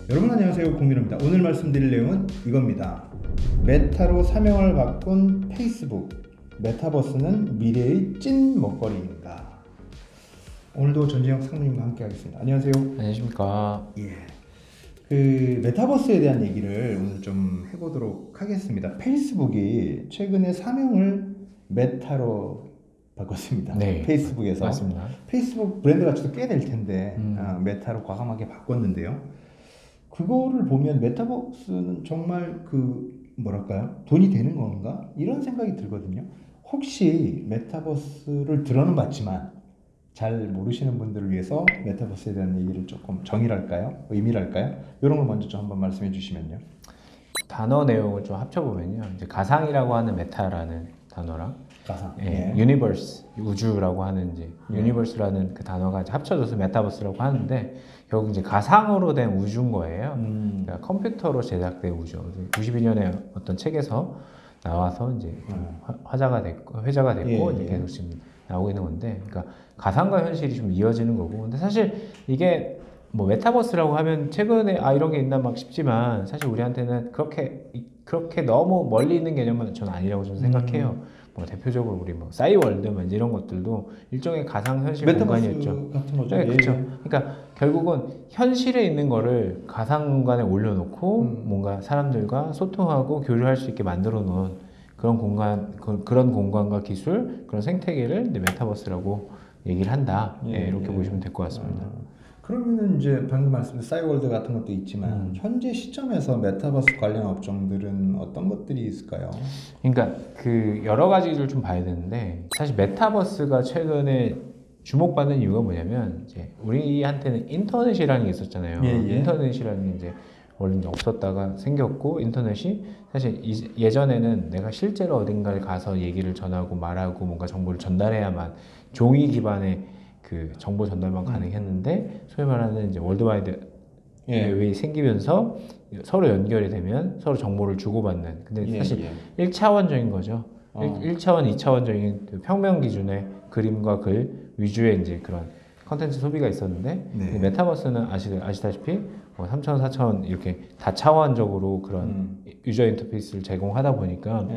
여러분 안녕하세요, 공민호입니다. 오늘 말씀드릴 내용은 이겁니다. 메타로 사명을 바꾼 페이스북, 메타버스는 미래의 찐 먹거리인가? 오늘도 전지영 상무님과 함께 하겠습니다. 안녕하세요. 안녕하십니까. 예. 그 메타버스에 대한 얘기를 오늘 좀 해보도록 하겠습니다. 페이스북이 최근에 사명을 메타로 바꿨습니다. 네, 페이스북에서. 맞습니다. 페이스북 브랜드 가치도 꽤 될 텐데 메타로 과감하게 바꿨는데요. 그거를 보면 메타버스는 정말 뭐랄까요? 돈이 되는 건가? 이런 생각이 들거든요. 혹시 메타버스를 들어는 봤지만 잘 모르시는 분들을 위해서 메타버스에 대한 얘기를 조금 정의랄까요? 의미랄까요? 이런 걸 먼저 좀 한번 말씀해 주시면요. 단어 내용을 좀 합쳐보면요. 이제 가상이라고 하는 메타라는 단어랑 가상. 유니버스, 우주라고 하는 이제 유니버스라는 그 단어가 이제 합쳐져서 메타버스라고 하는데 결국 이제 가상으로 된 우주인 거예요. 그러니까 컴퓨터로 제작된 우주. 92년에 어떤 책에서 나와서 이제 회자가 됐고 이제 계속 지금 나오고 있는 건데, 그러니까 가상과 현실이 좀 이어지는 거고. 근데 사실 이게 뭐 메타버스라고 하면 최근에 이런 게 있나 막 싶지만 사실 우리한테는 그렇게 너무 멀리 있는 개념은 저는 아니라고 좀 생각해요. 뭐 대표적으로 우리 뭐 싸이월드 이런 것들도 일종의 가상 현실 공간이었죠. 같은 거죠. 네, 그렇죠. 그러니까 결국은 현실에 있는 거를 가상 공간에 올려놓고 뭔가 사람들과 소통하고 교류할 수 있게 만들어 놓은 그런 공간, 그런 공간과 기술, 그런 생태계를 이제 메타버스라고 얘기를 한다. 이렇게 보시면 될 것 같습니다. 그러면은 이제 방금 말씀드린 싸이월드 같은 것도 있지만 현재 시점에서 메타버스 관련 업종들은 어떤 것들이 있을까요? 그러니까 그 여러 가지를 좀 봐야 되는데, 사실 메타버스가 최근에 주목받는 이유가 뭐냐면 이제 우리한테는 인터넷이라는 게 있었잖아요. 인터넷이라는 게 이제 원래 이제 없었다가 생겼고, 인터넷이 사실 예전에는 내가 실제로 어딘가를 가서 얘기를 전하고 말하고 뭔가 정보를 전달해야만 종이 기반의 그 정보 전달만 가능했는데, 소위 말하는 이제 월드와이드 웹이 생기면서 서로 연결이 되면 서로 정보를 주고받는. 근데 사실 1차원적인 거죠. 1차원, 2차원적인 평면 기준의 그림과 글 위주의 이제 그런 컨텐츠 소비가 있었는데, 메타버스는 아시다시피 3차원, 4차원 이렇게 다차원적으로 그런 유저 인터페이스를 제공하다 보니까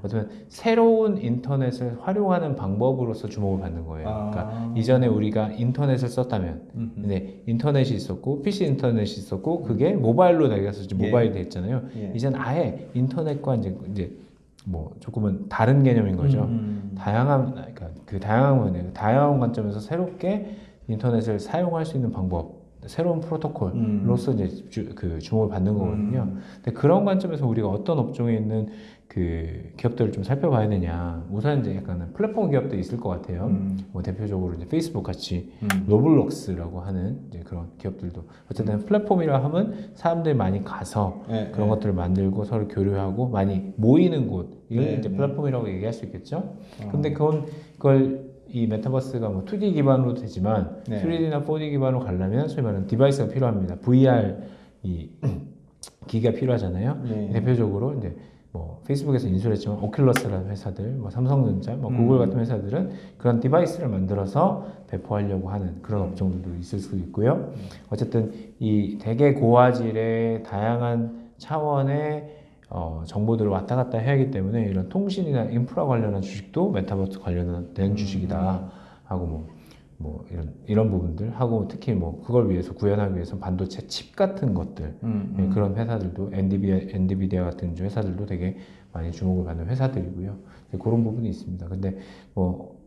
어쩌면 새로운 인터넷을 활용하는 방법으로서 주목을 받는 거예요. 그러니까 이전에 우리가 인터넷을 썼다면, 근데 인터넷이 있었고 PC 인터넷이 있었고 그게 모바일로 나가서 이제 모바일이 됐잖아요. 이제는 아예 인터넷과 이제 뭐 조금은 다른 개념인 거죠. 그러니까 그 다양한 관점에서 새롭게 인터넷을 사용할 수 있는 방법, 새로운 프로토콜로서 이제 주목을 받는 거거든요. 근데 그런 관점에서 우리가 어떤 업종에 있는 그 기업들을 좀 살펴봐야 되냐. 우선 이제 약간 플랫폼 기업도 있을 것 같아요. 뭐 대표적으로 이제 페이스북 같이 로블록스라고 하는 이제 그런 기업들도 어쨌든 플랫폼이라 하면 사람들이 많이 가서 그런 것들을 만들고 서로 교류하고 많이 모이는 곳, 이걸 이제 플랫폼이라고 얘기할 수 있겠죠. 근데 그걸 이 메타버스가 뭐 2D 기반으로 되지만 3D나 4D 기반으로 가려면 소위 말하는 디바이스가 필요합니다. VR 이 기기가 필요하잖아요. 대표적으로 이제 뭐 페이스북에서 인수를 했지만 오큘러스라는 회사들, 뭐 삼성전자, 뭐 구글 같은 회사들은 그런 디바이스를 만들어서 배포하려고 하는 그런 업종들도 있을 수 있고요. 어쨌든 이 되게 고화질의 다양한 차원의 정보들을 왔다 갔다 해야 하기 때문에 이런 통신이나 인프라 관련한 주식도 메타버스 관련된 주식이다 하고 뭐 이런 부분들 하고, 특히 뭐 그걸 위해서 구현하기 위해서 반도체 칩 같은 것들, 그런 회사들도 엔비디아 같은 회사들도 되게 많이 주목을 받는 회사들이고요. 그런 부분이 있습니다. 근데 뭐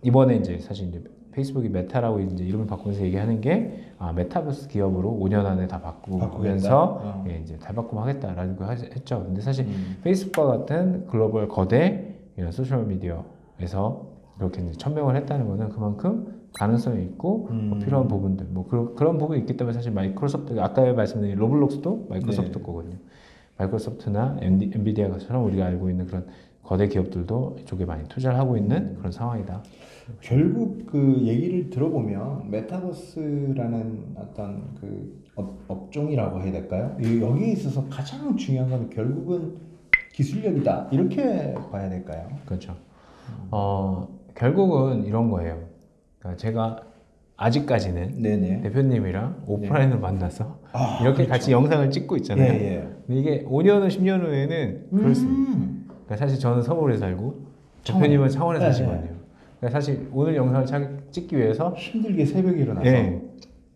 이번에 이제 사실 이제 페이스북이 메타라고 이제 이름을 바꾸면서 얘기하는 게 메타버스 기업으로 5년 안에 다 바꾸면서 이제 탈바꿈하겠다라는 거 했죠. 근데 사실 페이스북과 같은 글로벌 거대 이런 소셜 미디어에서 이렇게 이제 천명을 했다는 거는 그만큼 가능성이 있고 뭐 필요한 부분들, 뭐 그런 부분이 있기 때문에 사실 마이크로소프트, 아까 말씀드린 로블록스도 마이크로소프트 거거든요. 마이크로소프트나 엔비디아처럼 우리가 알고 있는 그런 거대 기업들도 이쪽에 많이 투자를 하고 있는 그런 상황이다. 결국 그 얘기를 들어보면 메타버스라는 어떤 그 업종이라고 해야 될까요? 여기에 있어서 가장 중요한 건 결국은 기술력이다, 이렇게 봐야 될까요? 그렇죠. 결국은 이런 거예요. 그러니까 제가 아직까지는 네네. 대표님이랑 오프라인으로 만나서 이렇게 그렇죠. 같이 영상을 찍고 있잖아요. 예. 근데 이게 5년 후, 10년 후에는 그럴 수 있어요. 그러니까 사실 저는 서울에 살고 대표님은 창원에 사시거든요. 그러니까 사실 오늘 영상을 찍기 위해서 힘들게 새벽에 일어나서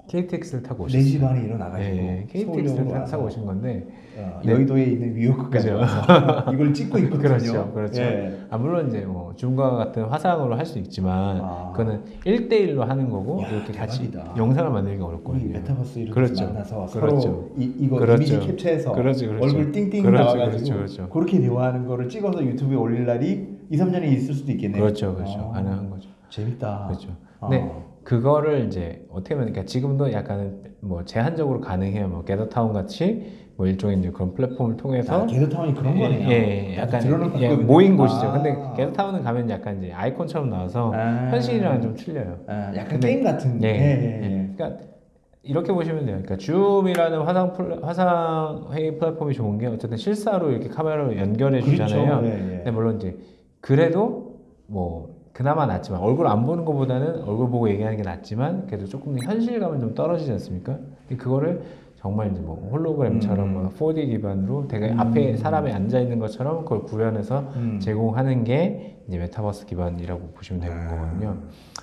KTX를 타고 오셨어요. 4시 반에 일어나가지고 KTX를 타고 오신 건데 여의도에 있는 위워크까지 와서 이걸 찍고 있거든요. 그렇죠. 물론 이제 줌과 같은 화상으로 할 수 있지만 그거는 1대1로 하는 거고 이렇게 같이 영상을 만들기가 어렵거든요. 메타버스 이렇게 만나서 서로 이거 이미지 캡처해서 얼굴 띵띵 나와가지고 그렇게 대화하는 거를 찍어서 유튜브에 올릴 날이 2, 3년에 있을 수도 있겠네요. 그렇죠. 가능한 거죠. 재밌다. 그렇죠. 근데 그거를 이제 어떻게 보면 그러니까 지금도 약간 뭐 제한적으로 가능해요. 뭐 게더타운 같이 뭐 일종의 이제 그런 플랫폼을 통해서 게더타운이 그런 거네요. 약간 모인 곳이죠. 근데 게더타운은 가면 약간 이제 아이콘처럼 나와서 현실이랑은 좀 틀려요. 약간 게임 같은. 그러니까 이렇게 보시면 돼요. 그러니까 줌이라는 화상 회의 플랫폼이 좋은 게 어쨌든 실사로 이렇게 카메라로 연결해 주잖아요. 근데 물론 이제 그래도 뭐 그나마 낫지만 얼굴 안 보는 것보다는 얼굴 보고 얘기하는 게 낫지만 그래도 조금 현실감은 좀 떨어지지 않습니까? 그거를 정말 이제 뭐 홀로그램처럼 뭐 4D 기반으로 되게 앞에 사람이 앉아 있는 것처럼 그걸 구현해서 제공하는 게 이제 메타버스 기반이라고 보시면 되는 거거든요.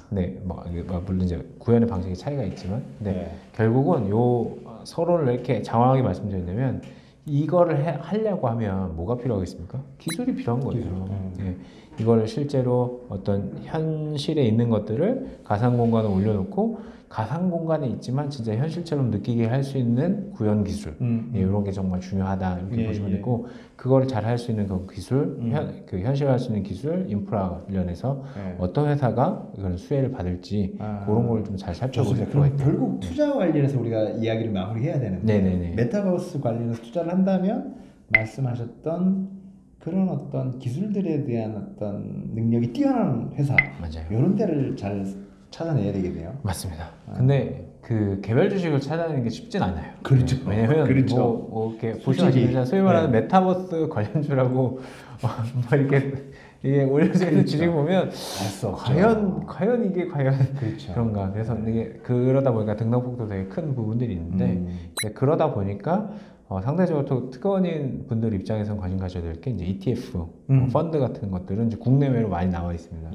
근데 뭐 물론 이제 구현의 방식이 차이가 있지만, 근데 결국은 요 서론을 이렇게 장황하게 말씀드리려면 이거를 하려고 하면 뭐가 필요하겠습니까? 기술이 필요한 거예요. 이걸 실제로 어떤 현실에 있는 것들을 가상 공간에 올려놓고 가상 공간에 있지만 진짜 현실처럼 느끼게 할 수 있는 구현 기술 이런 게 정말 중요하다 이렇게 보시면 되고 그걸 잘 할 수 있는 그 기술, 그 현실화할 수 있는 기술, 인프라 관련해서 어떤 회사가 이걸 수혜를 받을지 그런 걸 좀 잘 살펴보실 필요가 있다. 결국 투자 관련해서 우리가 이야기를 마무리해야 되는데 메타버스 관련해서 투자를 한다면 말씀하셨던 그런 어떤 기술들에 대한 어떤 능력이 뛰어난 회사 이런 데를 잘 찾아내야 되겠네요. 맞습니다. 근데 그 개별 주식을 찾아내는 게 쉽진 않아요. 그렇죠. 왜냐면 뭐 이렇게 보시면 소위 말하는 메타버스 관련주라고 뭐 이렇게 이게 올려져 있는 주식 보면 과연 이게 그런가. 그래서 이게 그러다 보니까 등록폭도 되게 큰 부분들이 있는데 그러다 보니까 상대적으로 특허원인 분들 입장에서는 관심 가져야 될 게 이제 ETF, 펀드 같은 것들은 이제 국내외로 많이 나와 있습니다.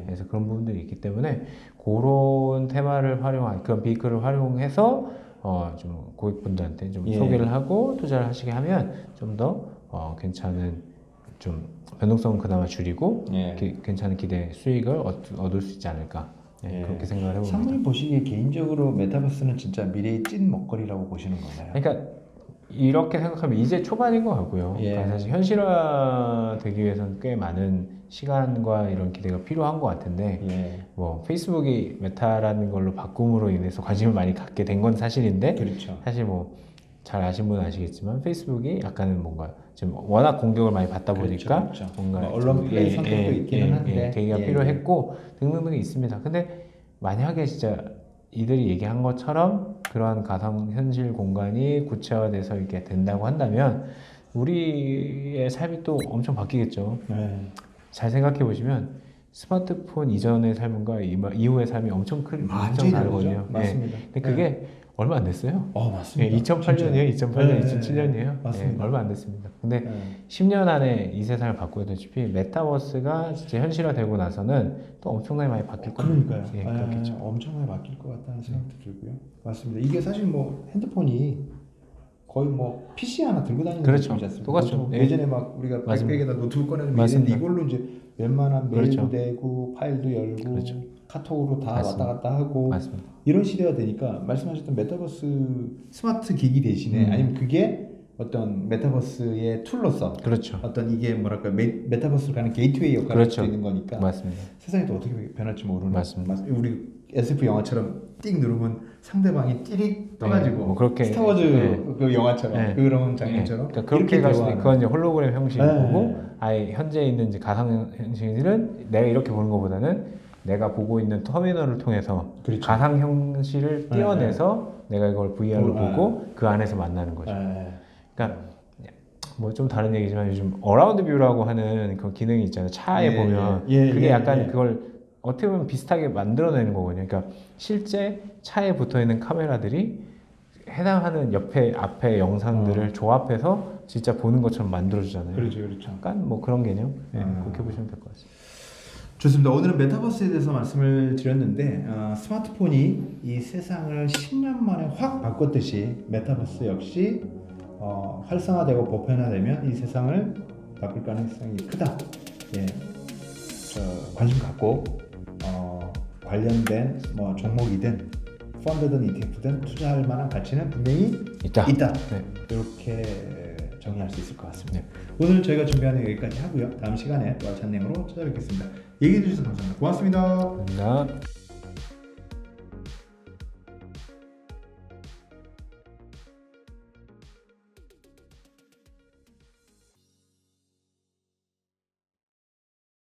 그래서 그런 부분들이 있기 때문에 그런 테마를 그런 비클을 활용해서 좀 고객분들한테 좀 소개를 하고 투자를 하시게 하면 좀 더 괜찮은 좀 변동성은 그나마 줄이고 괜찮은 기대 수익을 얻을 수 있지 않을까. 그렇게 생각을 해봅니다. 상무님 보시기에 개인적으로 메타버스는 진짜 미래의 찐 먹거리라고 보시는 건가요? 그러니까 이렇게 생각하면 이제 초반인 것 같고요. 그러니까 사실 현실화되기 위해서는 꽤 많은 시간과 이런 기대가 필요한 것 같은데 뭐 페이스북이 메타라는 걸로 바꿈으로 인해서 관심을 많이 갖게 된 건 사실인데 사실 뭐 잘 아신 분은 아시겠지만 페이스북이 약간은 뭔가 지금 워낙 공격을 많이 받다 보니까 뭔가 언론 플레이 성격도 있기는 한데 계기가 필요했고 등등등이 있습니다. 근데 만약에 진짜 이들이 얘기한 것처럼 그러한 가상현실 공간이 구체화돼서 이렇게 된다고 한다면 우리의 삶이 또 엄청 바뀌겠죠. 잘 생각해 보시면 스마트폰 이전의 삶과 이후의 삶이 엄청 다르거든요. 맞습니다. 근데 그게 얼마 안 됐어요. 맞습니다. 2008년이에요. 2008년, 2007년이에요. 얼마 안 됐습니다. 근데 10년 안에 이 세상을 바꾸다시피 메타버스가 진짜 현실화되고 나서는 또 엄청나게 많이 바뀔 거예요. 그러니까요. 그렇겠죠. 엄청나게 바뀔 것 같다는 생각도 들고요. 맞습니다. 이게 사실 뭐 핸드폰이 거의 뭐 PC 하나 들고 다니는 그렇죠. 느낌이지 않습니까? 똑같죠. 예전에 막 우리가 백팩에다 노트북 꺼내면 이걸로 이제 웬만한 메일도 되고 파일도 열고 카톡으로 다 왔다 갔다 하고 이런 시대가 되니까 말씀하셨던 메타버스 스마트 기기 대신에 아니면 그게 어떤 메타버스의 툴로서 어떤 이게 뭐랄까 메타버스로 가는 게이트웨이 역할을 할 수 있는 거니까 세상이 또 어떻게 변할지 모르는 우리 SF 영화처럼 띵 누르면 상대방이 띠릭 떠가지고 뭐 그렇게 스타워즈 그 영화처럼 그런 장면처럼 그러니까 그렇게 갈 수도 있고 그건 이제 홀로그램 형식이고 아예 현재 있는 이제 가상 현실은 내가 이렇게 보는 것보다는 내가 보고 있는 터미널을 통해서 가상 현실을 띄어내서 내가 이걸 VR로 보고 그 안에서 만나는 거죠. 그러니까 뭐 좀 다른 얘기지만 요즘 어라운드 뷰라고 하는 그 기능이 있잖아요. 차에 보면 그게 약간 그걸 어떻게 보면 비슷하게 만들어내는 거거든요. 그러니까 실제 차에 붙어 있는 카메라들이 해당하는 옆에 앞에 영상들을 조합해서 진짜 보는 것처럼 만들어주잖아요. 그렇죠, 그렇죠. 약간 뭐 그런 개념. 그렇게 보시면 될 것 같습니다. 좋습니다. 오늘은 메타버스에 대해서 말씀을 드렸는데 스마트폰이 이 세상을 10년 만에 확 바꿨듯이 메타버스 역시 활성화되고 보편화되면 이 세상을 바꿀 가능성이 크다. 예, 관심 갖고 관련된 뭐 종목이든 펀드든 ETF든 투자할 만한 가치는 분명히 있다. 네. 이렇게 정리할 수 있을 것 같습니다. 네. 오늘 저희가 준비한 여기까지 하고요. 다음 시간에 또 알찬 내용으로 찾아뵙겠습니다. 얘기해 주셔서 감사합니다. 고맙습니다. 감사합니다.